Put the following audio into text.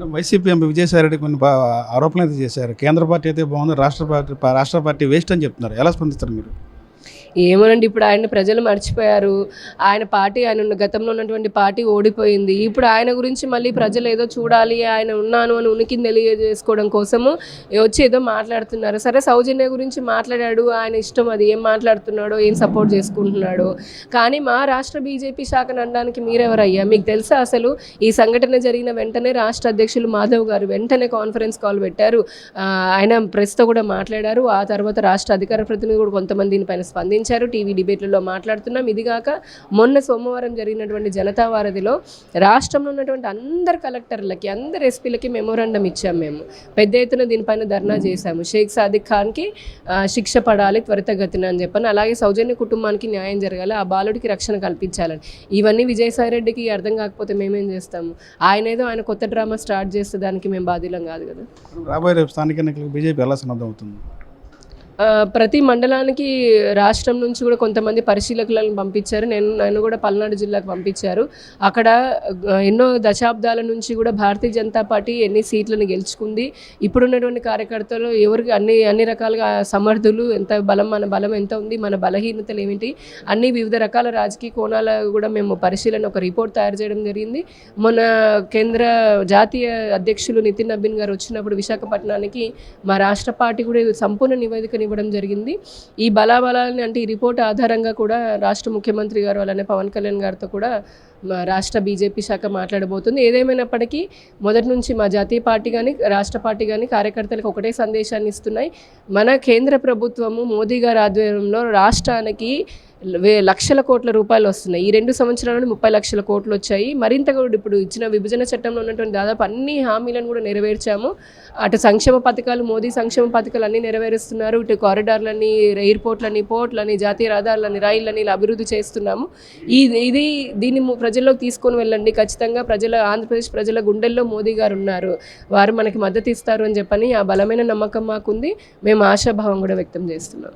అంటే YCP MP Vijayasai Reddy కొన్ని ఆరోపణలు అయితే చేశారు. కేంద్ర పార్టీ అయితే బాగుంది, రాష్ట్ర పార్టీ వేస్ట్ అని చెప్తున్నారు. ఎలా స్పందిస్తారు మీరు? ఏమోనండి, ఇప్పుడు ఆయన ప్రజలు మర్చిపోయారు. ఆయన పార్టీ, ఆయన గతంలో ఉన్నటువంటి పార్టీ ఓడిపోయింది. ఇప్పుడు ఆయన గురించి మళ్ళీ ప్రజలు ఏదో చూడాలి, ఆయన ఉన్నాను అని ఉనికిని తెలియజేసుకోవడం కోసము వచ్చి ఏదో మాట్లాడుతున్నారు. సరే, సౌజన్య గురించి మాట్లాడాడు, ఆయన ఇష్టం, అది ఏం మాట్లాడుతున్నాడో, ఏం సపోర్ట్ చేసుకుంటున్నాడో. కానీ మా రాష్ట్ర బీజేపీ శాఖను అనడానికి మీరెవరయ్యా? మీకు తెలుసా అసలు ఈ సంఘటన జరిగిన వెంటనే రాష్ట్ర అధ్యక్షులు మాధవ్ గారు వెంటనే కాన్ఫరెన్స్ కాల్ పెట్టారు. ఆయన ప్రెస్తో కూడా మాట్లాడారు. ఆ తర్వాత రాష్ట్ర అధికార ప్రతినిధులు కూడా కొంతమంది దీనిపైన స్పందించారు. టీవీ డిబేట్లలో మాట్లాడుతున్నాం. ఇదిగాక మొన్న సోమవారం జరిగినటువంటి జనతా వారధిలో రాష్ట్రంలో ఉన్నటువంటి అందరు కలెక్టర్లకి, అందరు ఎస్పీలకి మెమోరాండం ఇచ్చాము. మేము పెద్ద ఎత్తున దీనిపైన ధర్నా చేశాము. షేక్ సాదిక్ ఖాన్కి శిక్ష పడాలి త్వరితగతిన అని చెప్పని, అలాగే సౌజన్య కుటుంబానికి న్యాయం జరగాలి, ఆ బాలుడికి రక్షణ కల్పించాలని. ఇవన్నీ విజయసాయిరెడ్డికి అర్థం కాకపోతే మేమేం చేస్తాము? ఆయన కొత్త డ్రామా స్టార్ట్ చేస్తే దానికి మేము బాధ్యులం కాదు కదా. రాబోయే రేపు స్థానిక ఎన్నికలకు బీజేపీ ఎలా సన్నద్ధం అవుతుంది? ప్రతి మండలానికి రాష్ట్రం నుంచి కూడా కొంతమంది పరిశీలకులను పంపించారు. నన్ను కూడా పల్నాడు జిల్లాకు పంపించారు. అక్కడ ఎన్నో దశాబ్దాల నుంచి కూడా భారతీయ జనతా పార్టీ ఎన్ని సీట్లను గెలుచుకుంది, ఇప్పుడున్నటువంటి కార్యకర్తలు ఎవరికి అన్ని రకాలుగా సమర్థులు, ఎంత బలం, మన బలం ఎంత ఉంది, మన బలహీనతలు ఏమిటి, అన్ని వివిధ రకాల రాజకీయ కోణాల కూడా మేము పరిశీలన ఒక రిపోర్ట్ తయారు చేయడం జరిగింది. మన జాతీయ అధ్యక్షులు నితిన్ నబీన్ గారు వచ్చినప్పుడు విశాఖపట్నానికి మా రాష్ట్ర పార్టీ కూడా సంపూర్ణ నివేదిక ఇవ్వడం జరిగింది. ఈ బలాబలాన్ని, అంటే ఈ రిపోర్ట్ ఆధారంగా కూడా రాష్ట్ర ముఖ్యమంత్రి గారు అలానే పవన్ కళ్యాణ్ గారితో కూడా రాష్ట్ర బీజేపీ శాఖ మాట్లాడబోతుంది. ఏదేమైనప్పటికీ మొదటి నుంచి మా జాతీయ పార్టీ కానీ రాష్ట్ర పార్టీ కానీ కార్యకర్తలకు ఒకటే సందేశాన్ని ఇస్తున్నాయి. మన కేంద్ర ప్రభుత్వము మోదీ గారి ఆధ్వర్యంలో రాష్ట్రానికి లక్షల కోట్ల రూపాయలు వస్తున్నాయి. ఈ 2 సంవత్సరాలను 30 లక్షల కోట్లు వచ్చాయి. మరింత కూడా ఇప్పుడు ఇచ్చిన విభజన చట్టంలో ఉన్నటువంటి దాదాపు అన్ని హామీలను కూడా నెరవేర్చాము. అటు సంక్షేమ పథకాలు, మోదీ సంక్షేమ పథకాలు అన్నీ నెరవేరుస్తున్నారు. ఇటు కారిడార్లని, ఎయిర్పోర్ట్లని, పోర్ట్లని, జాతీయ రహదారులని, రైళ్లని ఇలా అభివృద్ధి చేస్తున్నాము. దీన్ని ప్రజల్లోకి తీసుకొని వెళ్ళండి. ఖచ్చితంగా ఆంధ్రప్రదేశ్ ప్రజల గుండెల్లో మోదీ గారు ఉన్నారు, వారు మనకి మద్దతు ఇస్తారు అని చెప్పని ఆ బలమైన నమ్మకం మాకుంది. మేము ఆశాభావం కూడా వ్యక్తం చేస్తున్నాం.